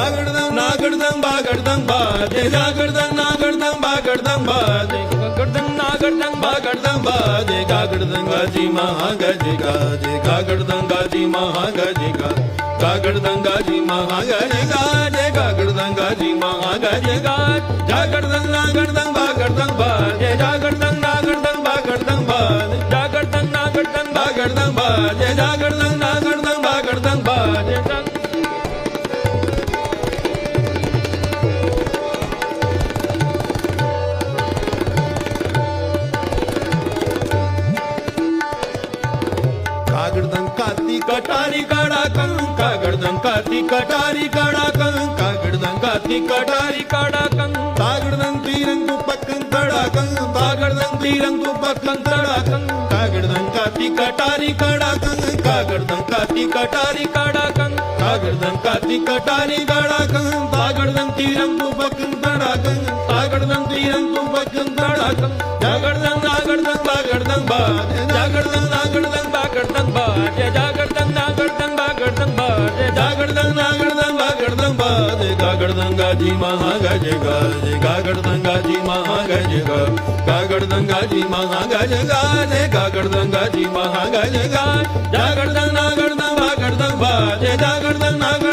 जागड़दंग नागड़दंग बागड़दंग बाजे जागड़दंग नागड़दंग बागड़दंग बाजे गागड़दंग नागड़दंग बागड़दंग बाजे गागड़दंग गाजी महागज गाजे गागड़दंग गाजी महागज गा गागड़दंग गाजी महागज गाजे गागड़दंग गाजी महागज गाज जागड़दंग नागड़दंग बागड़दंग बाजे जागड़दंग नागड़दंग बागड़दंग बाजे जागड़दंग नागड़दंग बागड़दंग बाजे जागड़दंग नागड़दंग बागड़दंग बाजे कागड़दंग काती कटारी काड़ा कंग कागड़दंग काती कटारी काड़ा कंग कागड़दंग काती कटारी काड़ा कंग तागड़दंग तीरंग पक्कं तड़ा कंग तागड़दंग तीरंग पक्कं तड़ा कंग कागड़दंग काती कटारी काड़ा कंग कागड़दंग काती कटारी काड़ा कंग कागड़दंग काती कटारी काड़ा कंग तागड़दंग तीरंग पक्कं तड़ा कंग तागड़दंग तीरंग पक्कं तड़ा कंग जागड़दंग नागड़दंग बागड़दंग बाजे जागड़दंग नागड़दंग बागड़दंग बाजे जागड़दंग नागड़दंग बागड़दंग बाजे जागड़दंग नागड़दंग बागड़दंग बाजे गागड़दंग गाजी महागज गाजे गागड़दंग गाजी महागज गा गागड़दंग गाजी महागज गाजे गागड़दंग गाजी महागज गा जागड़दंग नागड़दंग बागड़दंग बाजे जागड़दंग नागड़दंग